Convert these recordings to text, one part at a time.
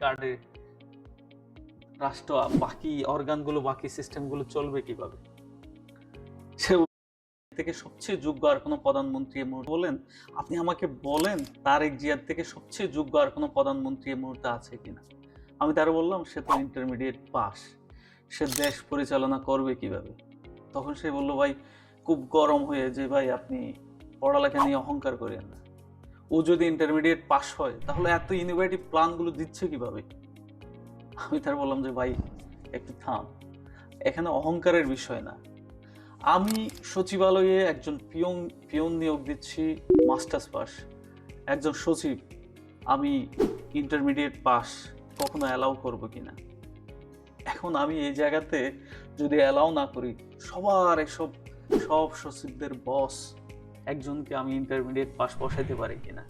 কার্ডে রাষ্ট্র বাকি অর্গানগুলো বাকি সিস্টেমগুলো চলবে কিভাবে? সে থেকে সবচেয়ে যোগ্য আর কোনো প্রধানমন্ত্রী বলেন, আপনি আমাকে বলেন তারেক জিয়ার থেকে সবচেয়ে যোগ্য আর কোনো প্রধানমন্ত্রী এই মুহূর্তে আছে কিনা। আমি তারা বললাম সে তো ইন্টারমিডিয়েট পাস, সে দেশ পরিচালনা করবে কিভাবে। তখন সে বলল ভাই খুব গরম হয়ে যে ভাই আপনি পড়ালেখা নিয়ে অহংকার করেন না, ও যদি ইন্টারমিডিয়েট পাস হয় তাহলে এত ইনোভেটিভ প্ল্যানগুলো দিচ্ছে কিভাবে। আমি তার বললাম যে ভাই একটু থাম, এখানে অহংকারের বিষয় না। আমি সচিবালয়ে একজন পিয়ন নিয়োগ দিচ্ছি মাস্টার্স পাস, একজন সচিব আমি ইন্টারমিডিয়েট পাস কখনো অ্যালাউ করবো কিনা। এখন আমি এই জায়গাতে যদি অ্যালাউ না করি, সব সচিবদের বস একজনকে আমি ইন্টারমিডিয়েট পাস বসাইতে পারি কিনা।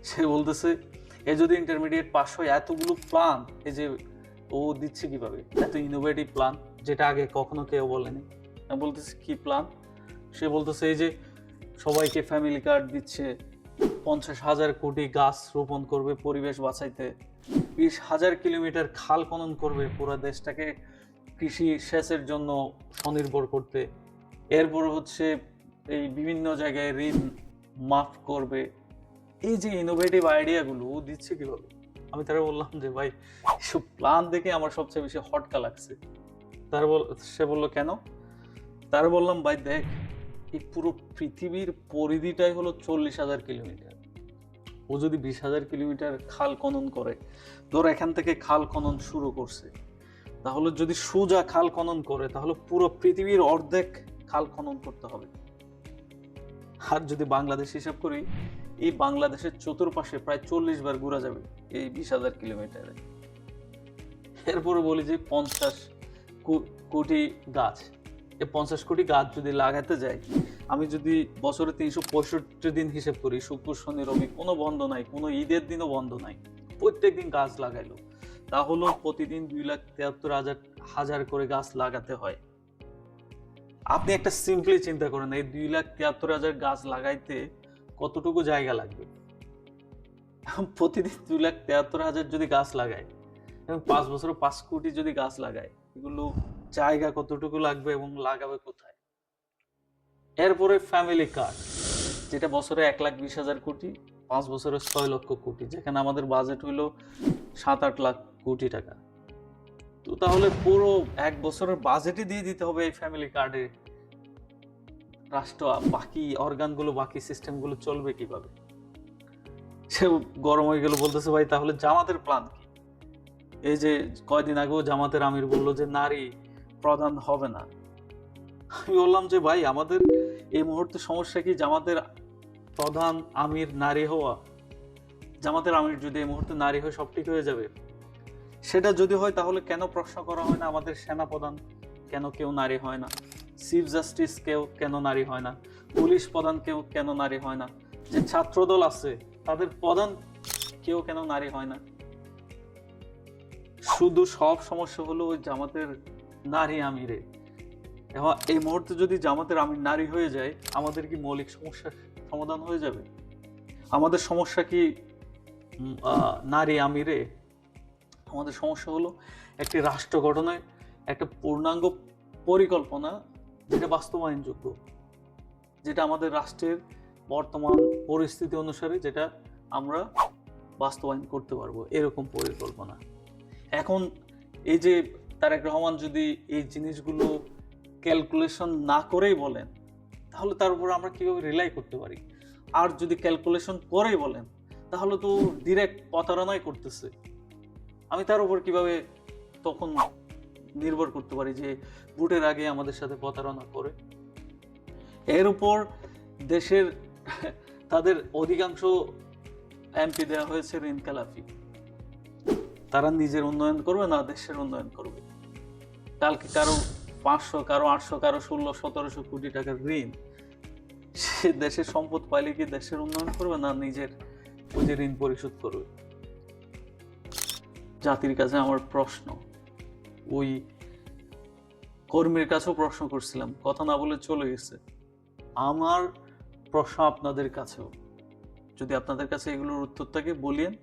সে বলতেছে এ যদি ইন্টারমিডিয়েট পাস হয় এতগুলো প্ল্যান এই যে ও দিচ্ছে কিভাবে, এত ইনোভেটিভ প্ল্যান যেটা আগে কখনো কেউ বলেনি। আমি বলতেছি কি প্ল্যান? সে বলতেছে এই যে সবাইকে ফ্যামিলি কার্ড দিচ্ছে, 50,000 কোটি গাছ রোপণ করবে পরিবেশ বাঁচাইতে, 20,000 কিলোমিটার খাল খনন করবে পুরো দেশটাকে কৃষি সেচের জন্য স্বনির্ভর করতে, এরপর হচ্ছে এই বিভিন্ন জায়গায় ঋণ মাফ করবে। এই যে ইনোভেটিভ আইডিয়াগুলো ও দিচ্ছে কিভাবে। আমি তারা বললাম যে ভাই এসব প্ল্যান দেখে আমার সবচেয়ে বেশি হটকা লাগছে। সে বলল কেন? তারা বললাম ভাই দেখ, এই পুরো পৃথিবীর পরিধিটাই হলো 40,000 কিলোমিটার। ও যদি 20,000 কিলোমিটার খাল খনন করে, ধর এখান থেকে খাল খনন শুরু করছে, তাহলে যদি সোজা খাল খনন করে তাহলে পুরো পৃথিবীর অর্ধেক খাল খনন করতে হবে। আর যদি বাংলাদেশ হিসাব করি, এই বাংলাদেশের চতুর্পাশে প্রায় 40 বার ঘোরা যাবে এই 20,000 কিলোমিটারে। এরপরে বলি যে 50 কোটি গাছ, এই 50 কোটি গাছ যদি লাগাতে যাই, আমি যদি বছরে 365 দিন হিসেব করি, শুক্র শনি রবি কোনো বন্ধ নাই, কোনো ঈদের দিনও বন্ধ নাই, প্রত্যেকদিন গাছ লাগাইলো, তাহলে প্রতিদিন 2,73,000 করে গাছ লাগাতে হয়। আপনি একটা সিম্পলি চিন্তা করেন, এই 2,73,000 গাছ লাগাইতে কতটুকু জায়গা লাগবে। প্রতিদিন 2,73,000 যদি গাছ লাগায় এবং 5 বছরে 5 কোটি যদি গাছ লাগায়, এগুলো জায়গা কতটুকু লাগবে এবং লাগাবে কোথায়। এরপরে ফ্যামিলি কার্ড, যেটা বছরে 1,20,000 কোটি, 5 বছরে 6 লক্ষ কোটি, যেখানে আমাদের বাজেট হইলো 7-8 লাখ কোটি টাকা। তো তাহলে পুরো 1 বছরের বাজেটই দিয়ে দিতে হবে এই ফ্যামিলি কার্ডে। রাষ্ট্র বাকি অর্গানগুলো বাকি সিস্টেমগুলো চলবে কিভাবে। সে গরম হয়ে গেল, বলতেছে ভাই তাহলে জামাতের প্ল্যান কি? এই যে কয়দিন আগেও জামাতের আমির বললো যে নারী প্রধান হবে না। আমি বললাম যে ভাই আমাদের এই মুহূর্তে সমস্যা কি জামাতের প্রধান আমির নারী হওয়া? জামাতের আমির যদি এই মুহূর্তে নারী হয়ে সব ঠিক হয়ে যাবে? সেটা যদি হয় তাহলে কেন প্রশ্ন করা হয় না আমাদের সেনা প্রধান কেন কেউ নারী হয় না, চিফ জাস্টিস কেন নারী হয় না, পুলিশ প্রধান কেন নারী হয় না, যে ছাত্রদল আছে তাদের প্রধান কেন নারী হয় না? শুধু সব সমস্যা হলো ওই জামাতের নারী আমিরে। এবং এই মুহূর্তে যদি জামাতের আমির নারী হয়ে যায়, আমাদের কি মৌলিক সমস্যার সমাধান হয়ে যাবে? আমাদের সমস্যা কি নারী আমিরে? আমাদের সমস্যা হলো একটি রাষ্ট্র গঠনের একটা পূর্ণাঙ্গ পরিকল্পনা যেটা বাস্তবায়নযোগ্য, যেটা আমাদের রাষ্ট্রের বর্তমান পরিস্থিতি অনুসারে যেটা আমরা বাস্তবায়ন করতে পারবো, এরকম পরিকল্পনা। এখন এই যে তারেক রহমান যদি এই জিনিসগুলো ক্যালকুলেশন না করেই বলেন, তাহলে তার উপর আমরা কিভাবে রিলাই করতে পারি? আর যদি ক্যালকুলেশন করেই বলেন তাহলে তো ডিরেক্ট প্রতারণাই করতেছে। আমি তার উপর কিভাবে তখন নির্ভর করতে পারি যে ভোটের আগে আমাদের সাথে প্রতারণা করে? এর উপর দেশের তাদের অধিকাংশ এমপি দেওয়া হয়েছে ঋণ খেলাপি। তারা নিজের উন্নয়ন করবে না দেশের উন্নয়ন করবে। কালকে কারো 500, কারো 800, কারো 1600-1700 কোটি টাকার ঋণ, সে দেশের সম্পদ পাইলে কি দেশের উন্নয়ন করবে না নিজের ওই যে ঋণ পরিশোধ করবে? জাতির কাছে আমার প্রশ্ন, ওই কর্মীর কাছেও প্রশ্ন করছিলাম, কথা না বলে চলে গেছে। আমার প্রশ্ন আপনাদের কাছেও, যদি আপনাদের কাছে এগুলোর উত্তর থাকে বলিয়েন,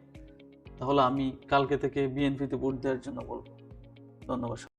তাহলে আমি কালকে থেকে বিএনপিতে ভোট দেওয়ার জন্য বলবো। ধন্যবাদ।